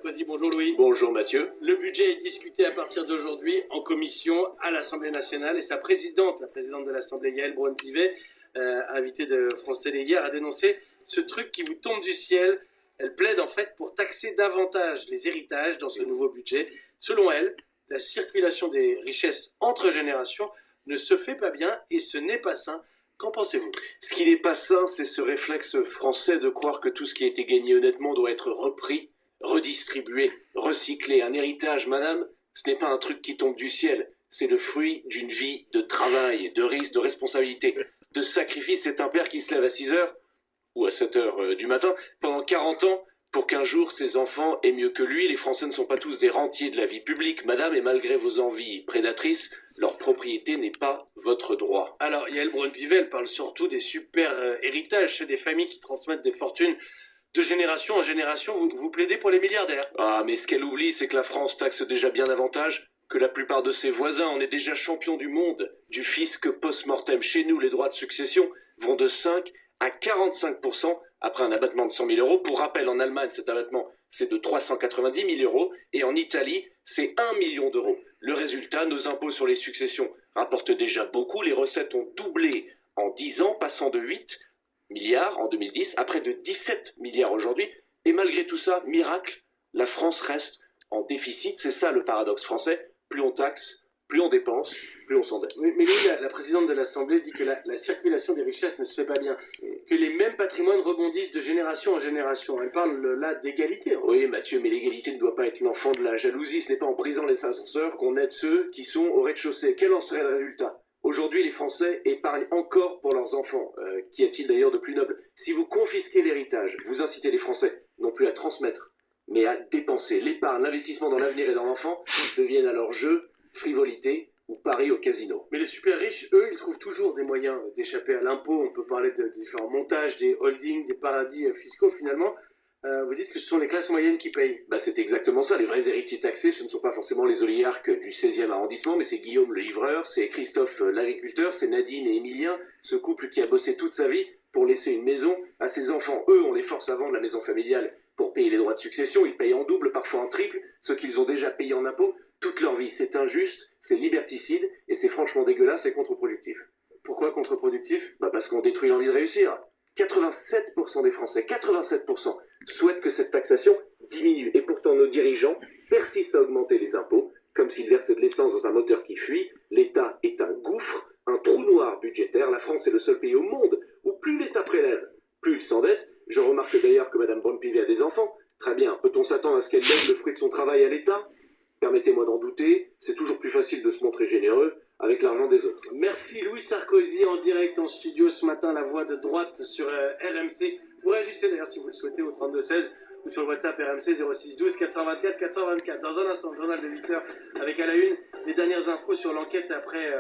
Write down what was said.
Sarkozy, bonjour Louis. Bonjour Mathieu. Le budget est discuté à partir d'aujourd'hui en commission à l'Assemblée nationale et sa présidente, la présidente de l'Assemblée, Yaël Braun-Pivet, invitée de France Télé hier, a dénoncé ce truc qui vous tombe du ciel. Elle plaide en fait pour taxer davantage les héritages dans ce nouveau budget. Selon elle, la circulation des richesses entre générations ne se fait pas bien et ce n'est pas sain. Qu'en pensez-vous? Ce qui n'est pas sain, c'est ce réflexe français de croire que tout ce qui a été gagné honnêtement doit être repris, redistribué, recyclé. Un héritage, madame, ce n'est pas un truc qui tombe du ciel. C'est le fruit d'une vie de travail, de risque, de responsabilité, de sacrifice. C'est un père qui se lève à 6 heures ou à 7 heures du matin pendant 40 ans pour qu'un jour ses enfants aient mieux que lui. Les Français ne sont pas tous des rentiers de la vie publique, madame, et malgré vos envies prédatrices, leur propriété n'est pas votre droit. Alors, Yaël Braun-Pivet parle surtout des super héritages, ceux des familles qui transmettent des fortunes de génération en génération. Vous plaidez pour les milliardaires. Ah, mais ce qu'elle oublie, c'est que la France taxe déjà bien davantage que la plupart de ses voisins. On est déjà champion du monde du fisc post-mortem. Chez nous, les droits de succession vont de 5 à 45% après un abattement de 100 000 euros. Pour rappel, en Allemagne, cet abattement, c'est de 390 000 euros. Et en Italie, c'est 1 million d'euros. Le résultat, nos impôts sur les successions rapportent déjà beaucoup. Les recettes ont doublé en 10 ans, passant de 8 milliards en 2010 à près de 17 milliards aujourd'hui. Et malgré tout ça, miracle, la France reste en déficit. C'est ça le paradoxe français. Plus on taxe, plus on dépense, plus on s'endette. Mais Louis, la présidente de l'Assemblée dit que la circulation des richesses ne se fait pas bien, que les mêmes patrimoines rebondissent de génération en génération. Elle parle là d'égalité. Oui, Mathieu, mais l'égalité ne doit pas être l'enfant de la jalousie. Ce n'est pas en brisant les ascenseurs qu'on aide ceux qui sont au rez-de-chaussée. Quel en serait le résultat? Aujourd'hui, les Français épargnent encore pour leurs enfants. Qu'y a-t-il d'ailleurs de plus noble? Si vous confisquez l'héritage, vous incitez les Français non plus à transmettre, mais à dépenser. L'épargne, l'investissement dans l'avenir et dans l'enfant deviennent alors jeu, frivolité ou pari au casino. Mais les super riches, eux, ils trouvent toujours des moyens d'échapper à l'impôt. On peut parler de différents montages, des holdings, des paradis fiscaux finalement. Vous dites que ce sont les classes moyennes qui payent. Bah, c'est exactement ça. Les vrais héritiers taxés, ce ne sont pas forcément les oligarques du 16e arrondissement, mais c'est Guillaume le livreur, c'est Christophe l'agriculteur, c'est Nadine et Emilien, ce couple qui a bossé toute sa vie pour laisser une maison à ses enfants. Eux, on les force à vendre la maison familiale pour payer les droits de succession. Ils payent en double, parfois en triple, ce qu'ils ont déjà payé en impôts toute leur vie. C'est injuste, c'est liberticide, et c'est franchement dégueulasse et contre-productif. Pourquoi contre-productif? Bah, parce qu'on détruit l'envie de réussir. 87% des Français, 87% souhaitent que cette taxation diminue. Et pourtant, nos dirigeants persistent à augmenter les impôts, comme s'ils versaient de l'essence dans un moteur qui fuit. L'État est un gouffre, un trou noir budgétaire. La France est le seul pays au monde où plus l'État prélève, plus il s'endette. Je remarque d'ailleurs que Mme Braun-Pivet a des enfants. Très bien, peut-on s'attendre à ce qu'elle donne le fruit de son travail à l'État? Permettez-moi d'en douter, c'est toujours plus facile de se montrer généreux avec l'argent des autres. Merci Louis Sarkozy en direct en studio ce matin, la voix de droite sur RMC. Vous réagissez d'ailleurs si vous le souhaitez au 3216 ou sur le WhatsApp RMC 0612 424 424. Dans un instant, le journal de 8h avec à la une les dernières infos sur l'enquête après